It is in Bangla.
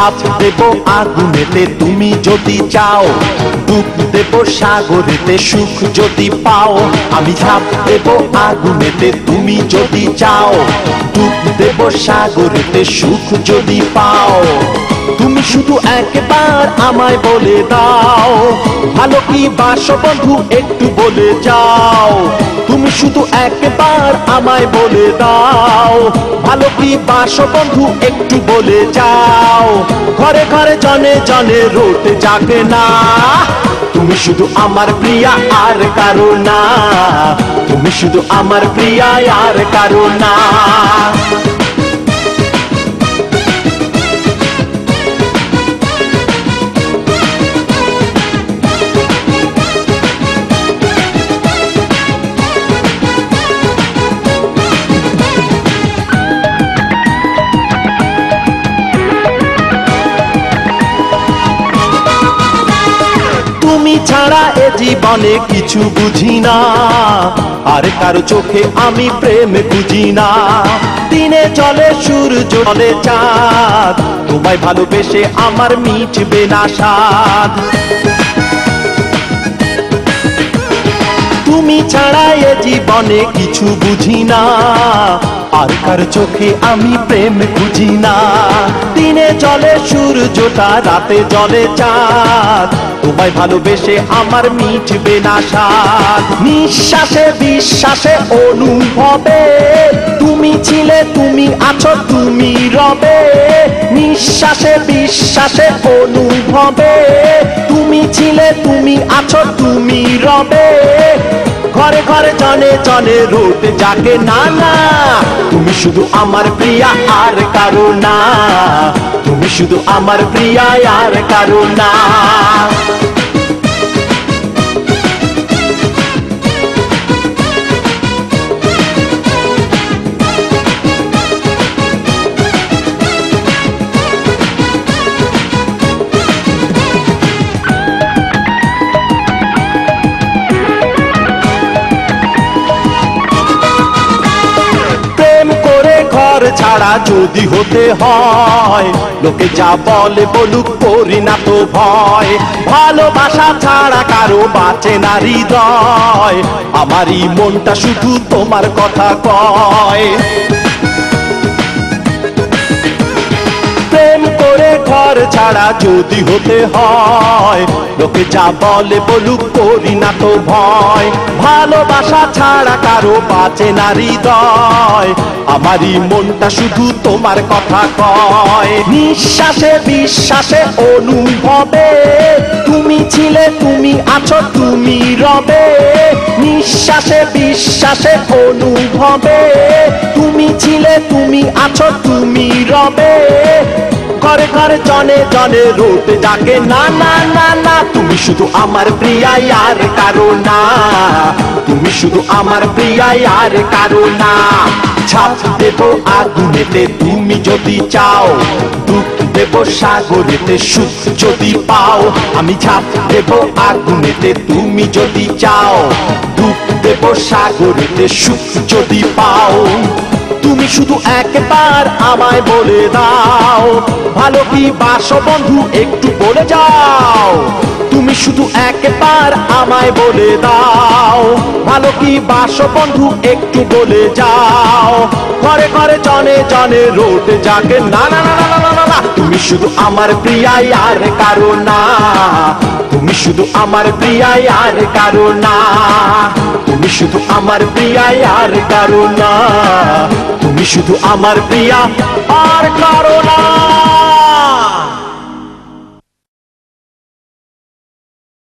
ঝাঁপ দেব আগুনেতে তুমি যদি চাও, ডুব দেব সাগরেতে সুখ যদি পাও। আমি ঝাঁপ দেব আগুনেতে তুমি যদি চাও, ডুব দেব সাগরেতে সুখ যদি পাও। তুমি শুধু একবার আমায় বলে দাও, ভালো কি বাসো বন্ধু একটু বলে যাও। তুমি শুধু একবার আমায় বলে দাও, ভালো কি বাসো বন্ধু একটু বলে যাও। ঘরে ঘরে জনে জনে রোদ জাগে না, তুমি শুধু আমার প্রিয়া আর কারো না। তুমি শুধু আমার প্রিয়া আর কারো না। তুমি ছাড়া এ জীবনে কিছু বুঝি না, আর কারো চোখে আমি প্রেম বুঝি না। দিনে চলে সূর্য চলে চাঁদ, তোমায় ভালোবেসে আমার মিটবে না স্বাদ। তুমি ছাড়া এ জীবনে কিছু বুঝি না, আর কার চোখে আমি প্রেম বুঝি না। দিনে চলে সূর্যটা, রাতে চলে চাঁদ, তোমায় ভালোবেসে আমার মিটবে না স্বাদ। নিঃশ্বাসে বিশ্বাসে অনুভবে তুমি ছিলে, তুমি আছো, তুমি রবে। নিঃশ্বাসে বিশ্বাসে অনুভবে তুমি ছিলে, তুমি আছো, তুমি রবে। ঘরে ঘরে জনে জনে রোদ জাগে না না, তুমি শুধু আমার প্রিয়া আর কারো না। তুমি শুধু আমার প্রিয়া আর কারো না। ছাড়া যদি হতে হয়, লোকে যা বলে বলুক, করি না তো ভয়। ভালোবাসা ছাড়া কারো বাঁচে না হৃদয়, আমারই মনটা শুধু তোমার কথা কয়। প্রেম করে ঘর ছাড়া যদি হতে হয়, লোকে যা বলে বলুক, করি না তো ভয়। ভালোবাসা ছাড়া কারো বাঁচে না হৃদয়, আমারই মনটা শুধু তোমার কথা কয়। নিঃশ্বাসে বিশ্বাসে অনুভবে তুমি ছিলে, তুমি আছো, তুমি রবে। নিঃশ্বাসে বিশ্বাসে অনুভবে তুমি ছিলে, তুমি আছো, তুমি রবে। ঘরে ঘরে জনে জনে রোদ জাগে না না না না, তুমি শুধু আমার প্রিয়া আর কারো না। তুমি শুধু আমার প্রিয়া আর কারো না। ঝাঁপ দেব আগুনেতে তুমি যদি চাও, ডুব দেব সাগরেতে সুখ যদি পাও। আমি ঝাঁপ দেব আগুনেতে তুমি যদি চাও, ডুব দেব সাগরেতে সুখ যদি পাও। তুমি শুধু একবার আমায় বলে দাও, ভালো কি বাসো বন্ধু একটু বলে যাও। তুমি শুধু একবার আমায় বলে দাও, ভালো কি বাসো বন্ধু একটু বলে যাও। ঘরে ঘরে জনে জনে রোদ জাগে না না না না না না না, তুমি শুধু আমার প্রিয়া আর কারো না। তুমি শুধু আমার প্রিয়া আর কারো না। তুমি শুধু আমার প্রিয়া আর কারো না। তুমি শুধু আমার প্রিয়া আর কারো না।